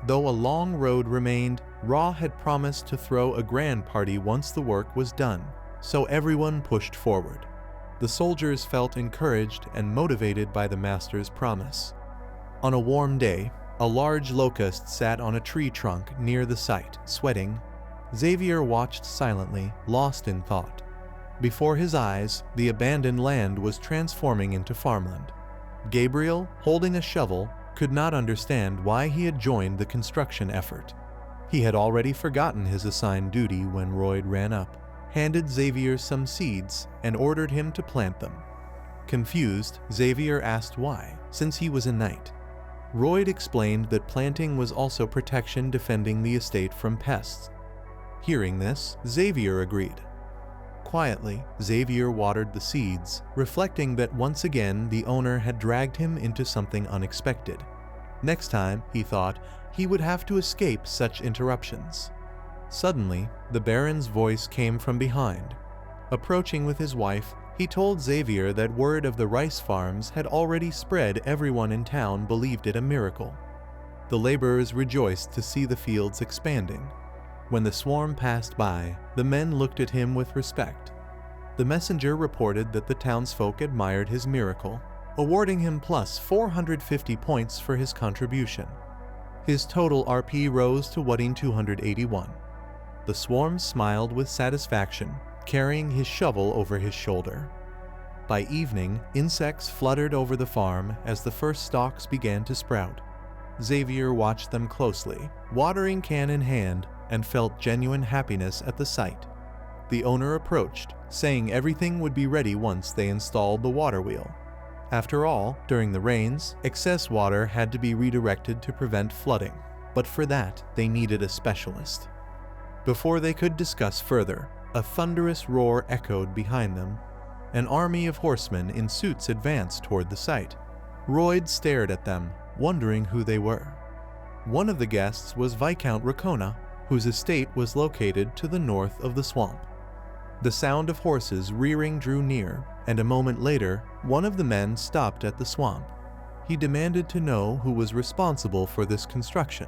A: Though a long road remained, Ra had promised to throw a grand party once the work was done, so everyone pushed forward. The soldiers felt encouraged and motivated by the master's promise. On a warm day, A large locust sat on a tree trunk near the site, sweating. Xavier watched silently, lost in thought. Before his eyes, the abandoned land was transforming into farmland. Gabriel, holding a shovel, could not understand why he had joined the construction effort. He had already forgotten his assigned duty when Royd ran up, handed Xavier some seeds, and ordered him to plant them. Confused, Xavier asked why, since he was a knight. Royd explained that planting was also protection defending the estate from pests. Hearing this, Xavier agreed. Quietly, Xavier watered the seeds, reflecting that once again the owner had dragged him into something unexpected. Next time, he thought, he would have to escape such interruptions. Suddenly, the Baron's voice came from behind. Approaching with his wife, he told Xavier that word of the rice farms had already spread. Everyone in town believed it a miracle. The laborers rejoiced to see the fields expanding. When the swarm passed by, the men looked at him with respect. The messenger reported that the townsfolk admired his miracle, awarding him plus 450 points for his contribution. His total RP rose to 281. The swarm smiled with satisfaction, carrying his shovel over his shoulder. By evening, insects fluttered over the farm as the first stalks began to sprout. Xavier watched them closely, watering can in hand, and felt genuine happiness at the sight. The owner approached, saying everything would be ready once they installed the water wheel. After all, during the rains, excess water had to be redirected to prevent flooding, but for that, they needed a specialist. Before they could discuss further, a thunderous roar echoed behind them. An army of horsemen in suits advanced toward the site. Royd stared at them, wondering who they were. One of the guests was Viscount Racona, whose estate was located to the north of the swamp. The sound of horses rearing drew near, and a moment later, one of the men stopped at the swamp. He demanded to know who was responsible for this construction.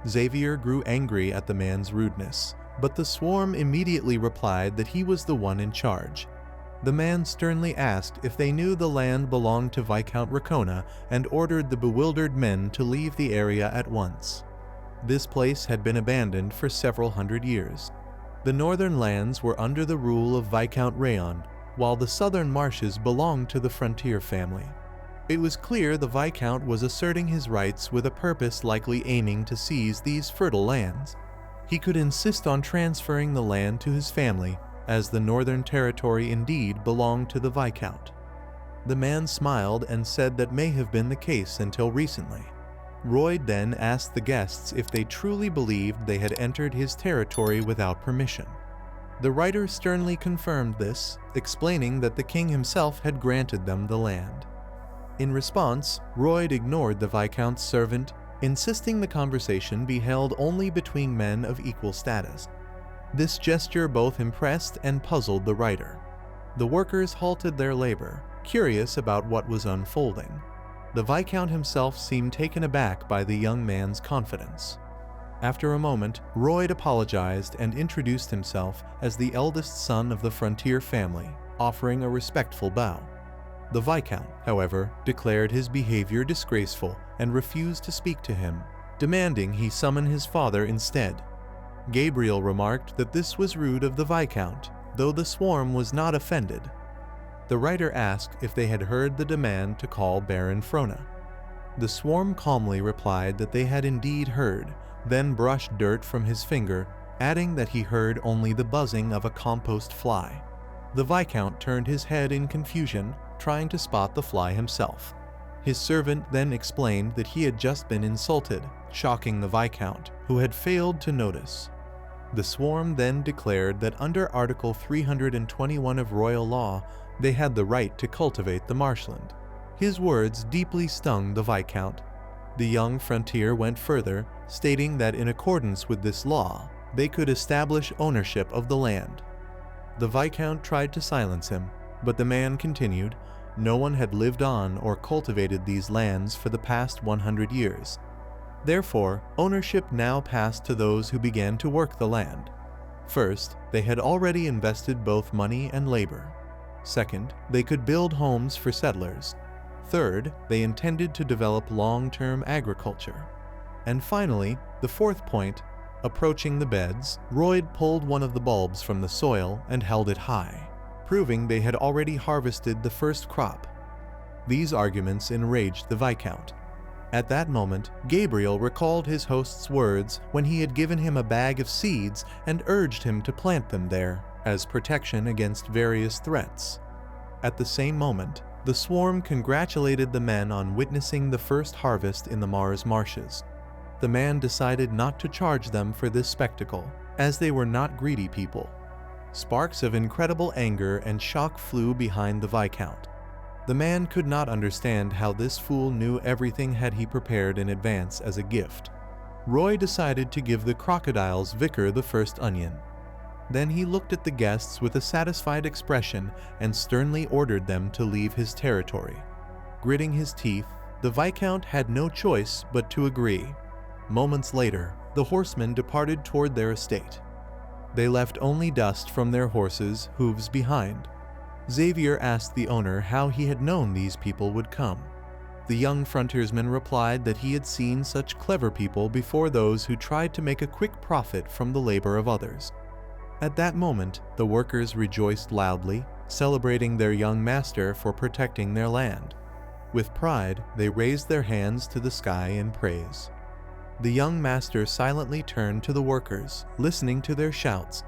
A: Xavier grew angry at the man's rudeness, but the swarm immediately replied that he was the one in charge. The man sternly asked if they knew the land belonged to Viscount Racona and ordered the bewildered men to leave the area at once. This place had been abandoned for several hundred years. The northern lands were under the rule of Viscount Rayon, while the southern marshes belonged to the Frontier family. It was clear the Viscount was asserting his rights with a purpose, likely aiming to seize these fertile lands. He could insist on transferring the land to his family, as the northern territory indeed belonged to the Viscount. The man smiled and said that may have been the case until recently. Royd then asked the guests if they truly believed they had entered his territory without permission. The writer sternly confirmed this, explaining that the king himself had granted them the land. In response, Royd ignored the Viscount's servant, insisting the conversation be held only between men of equal status. This gesture both impressed and puzzled the writer. The workers halted their labor, curious about what was unfolding. The Viscount himself seemed taken aback by the young man's confidence. After a moment, Royd apologized and introduced himself as the eldest son of the Frontier family, offering a respectful bow. The Viscount, however, declared his behavior disgraceful and refused to speak to him, demanding he summon his father instead. Gabriel remarked that this was rude of the Viscount, though the swarm was not offended. The writer asked if they had heard the demand to call Baron Frona. The swarm calmly replied that they had indeed heard, then brushed dirt from his finger, adding that he heard only the buzzing of a compost fly. The Viscount turned his head in confusion, trying to spot the fly himself. His servant then explained that he had just been insulted, shocking the Viscount, who had failed to notice. The swarm then declared that under Article 321 of royal law, they had the right to cultivate the marshland. His words deeply stung the Viscount. The young Frontier went further, stating that in accordance with this law, they could establish ownership of the land. The Viscount tried to silence him, but the man continued, no one had lived on or cultivated these lands for the past 100 years. Therefore, ownership now passed to those who began to work the land. First, they had already invested both money and labor. Second, they could build homes for settlers. Third, they intended to develop long-term agriculture. And finally, the fourth point, approaching the beds, Roy pulled one of the bulbs from the soil and held it high, proving they had already harvested the first crop. These arguments enraged the Viscount. At that moment, Gabriel recalled his host's words when he had given him a bag of seeds and urged him to plant them there as protection against various threats. At the same moment, the swarm congratulated the men on witnessing the first harvest in the Mars marshes. The man decided not to charge them for this spectacle, as they were not greedy people. Sparks of incredible anger and shock flew behind the Viscount. The man could not understand how this fool knew everything had he prepared in advance as a gift. Roy decided to give the crocodile's vicar the first onion. Then he looked at the guests with a satisfied expression and sternly ordered them to leave his territory. Gritting his teeth, the Viscount had no choice but to agree. Moments later, the horsemen departed toward their estate. They left only dust from their horses' hooves behind. Xavier asked the owner how he had known these people would come. The young frontiersman replied that he had seen such clever people before, those who tried to make a quick profit from the labor of others. At that moment, the workers rejoiced loudly, celebrating their young master for protecting their land. With pride, they raised their hands to the sky in praise. The young master silently turned to the workers, listening to their shouts.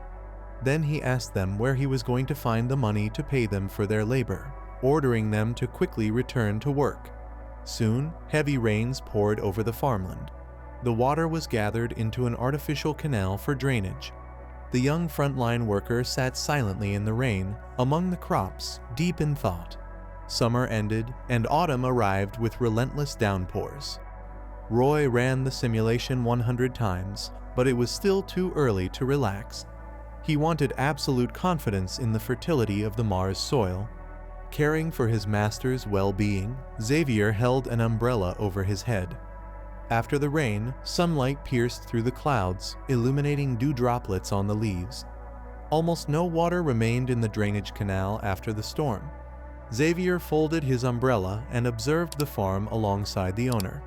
A: Then he asked them where he was going to find the money to pay them for their labor, ordering them to quickly return to work. Soon, heavy rains poured over the farmland. The water was gathered into an artificial canal for drainage. The young frontline worker sat silently in the rain, among the crops, deep in thought. Summer ended, and autumn arrived with relentless downpours. Roy ran the simulation 100 times, but it was still too early to relax. He wanted absolute confidence in the fertility of the Mars soil. Caring for his master's well-being, Xavier held an umbrella over his head. After the rain, sunlight pierced through the clouds, illuminating dew droplets on the leaves. Almost no water remained in the drainage canal after the storm. Xavier folded his umbrella and observed the farm alongside the owner.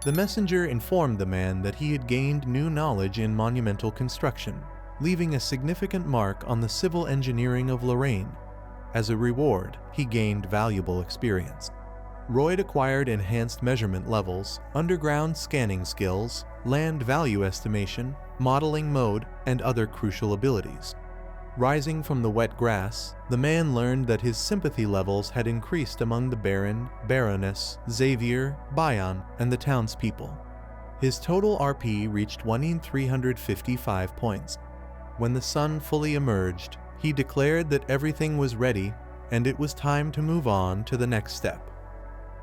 A: The messenger informed the man that he had gained new knowledge in monumental construction, leaving a significant mark on the civil engineering of Lorraine. As a reward, he gained valuable experience. Roy acquired enhanced measurement levels, underground scanning skills, land value estimation, modeling mode, and other crucial abilities. Rising from the wet grass, the man learned that his sympathy levels had increased among the Baron, Baroness, Xavier, Bion, and the townspeople. His total RP reached 1,355 points. When the sun fully emerged, he declared that everything was ready and it was time to move on to the next step.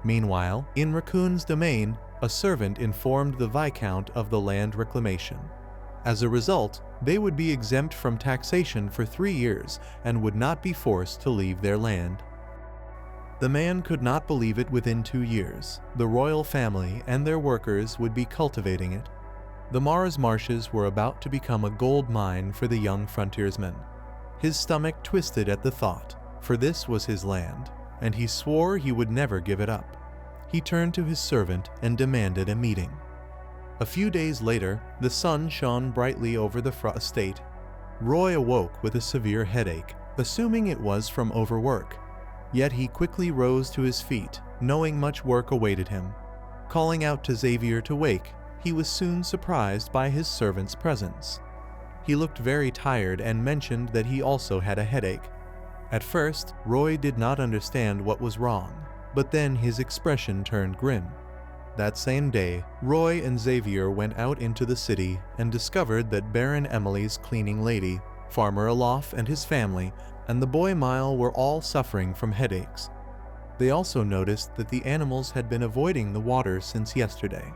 A: Meanwhile, in Raccoon's domain, a servant informed the Viscount of the land reclamation. As a result, they would be exempt from taxation for 3 years and would not be forced to leave their land. The man could not believe it. Within 2 years, the royal family and their workers would be cultivating it. The Mars marshes were about to become a gold mine for the young frontiersman. His stomach twisted at the thought, for this was his land, and he swore he would never give it up. He turned to his servant and demanded a meeting. A few days later, the sun shone brightly over the estate. Roy awoke with a severe headache, assuming it was from overwork. Yet he quickly rose to his feet, knowing much work awaited him. Calling out to Xavier to wake, he was soon surprised by his servant's presence. He looked very tired and mentioned that he also had a headache. At first, Roy did not understand what was wrong, but then his expression turned grim. That same day, Roy and Xavier went out into the city and discovered that Baron Emily's cleaning lady, Farmer Alof and his family, and the boy Mile were all suffering from headaches. They also noticed that the animals had been avoiding the water since yesterday.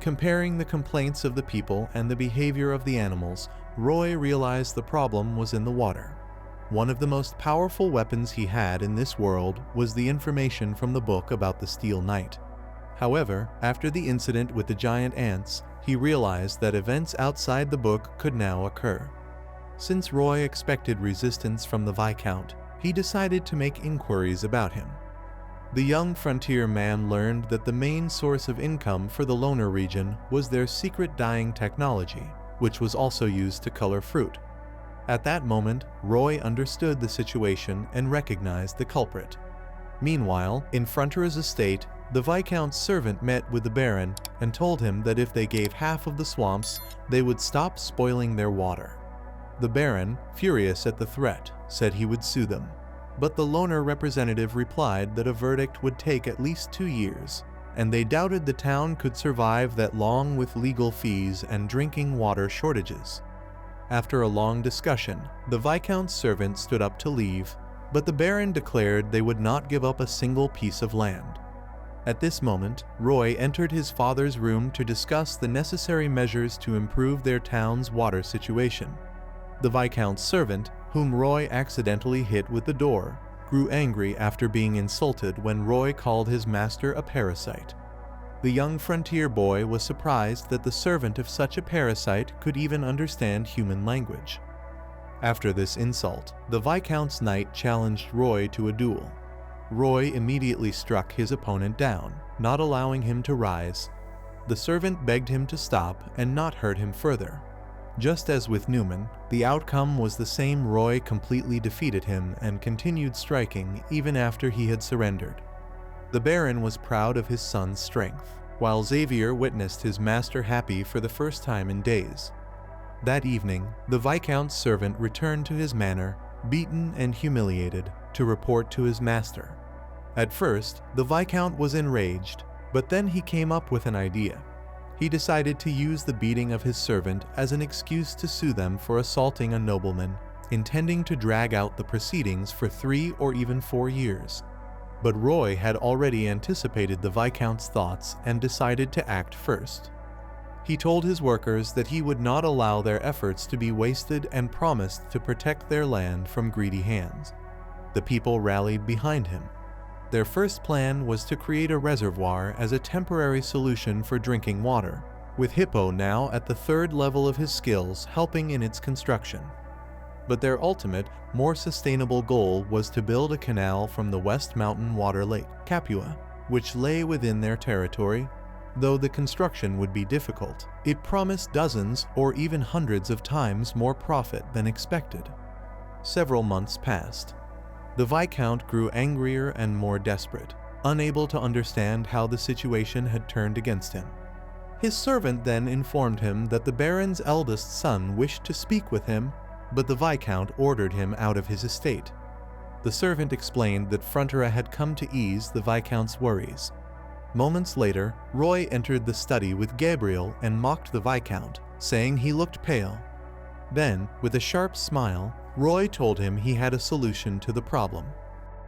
A: Comparing the complaints of the people and the behavior of the animals, Roy realized the problem was in the water. One of the most powerful weapons he had in this world was the information from the book about the Steel Knight. However, after the incident with the giant ants, he realized that events outside the book could now occur. Since Roy expected resistance from the Viscount, he decided to make inquiries about him. The young frontier man learned that the main source of income for the loner region was their secret dyeing technology, which was also used to color fruit. At that moment, Roy understood the situation and recognized the culprit. Meanwhile, in Frontiera's estate, the Viscount's servant met with the Baron and told him that if they gave half of the swamps, they would stop spoiling their water. The Baron, furious at the threat, said he would sue them. But the loner representative replied that a verdict would take at least 2 years, and they doubted the town could survive that long with legal fees and drinking water shortages. After a long discussion, the Viscount's servant stood up to leave, but the Baron declared they would not give up a single piece of land. At this moment, Roy entered his father's room to discuss the necessary measures to improve their town's water situation. The Viscount's servant, whom Roy accidentally hit with the door, grew angry after being insulted when Roy called his master a parasite. The young frontier boy was surprised that the servant of such a parasite could even understand human language. After this insult, the Viscount's knight challenged Roy to a duel. Roy immediately struck his opponent down, not allowing him to rise. The servant begged him to stop and not hurt him further. Just as with Newman, the outcome was the same. Roy completely defeated him and continued striking even after he had surrendered. The Baron was proud of his son's strength, while Xavier witnessed his master happy for the first time in days. That evening, the Viscount's servant returned to his manor, beaten and humiliated, to report to his master. At first, the Viscount was enraged, but then he came up with an idea. He decided to use the beating of his servant as an excuse to sue them for assaulting a nobleman, intending to drag out the proceedings for 3 or even 4 years. But Roy had already anticipated the Viscount's thoughts and decided to act first. He told his workers that he would not allow their efforts to be wasted and promised to protect their land from greedy hands. The people rallied behind him. Their first plan was to create a reservoir as a temporary solution for drinking water, with Hippo now at the 3rd level of his skills helping in its construction. But their ultimate, more sustainable goal was to build a canal from the West Mountain Water Lake, Capua, which lay within their territory. Though the construction would be difficult, it promised dozens or even hundreds of times more profit than expected. Several months passed. The Viscount grew angrier and more desperate, unable to understand how the situation had turned against him. His servant then informed him that the Baron's eldest son wished to speak with him, but the Viscount ordered him out of his estate. The servant explained that Frontiera had come to ease the Viscount's worries. Moments later, Roy entered the study with Gabriel and mocked the Viscount, saying he looked pale. Then, with a sharp smile, Roy told him he had a solution to the problem.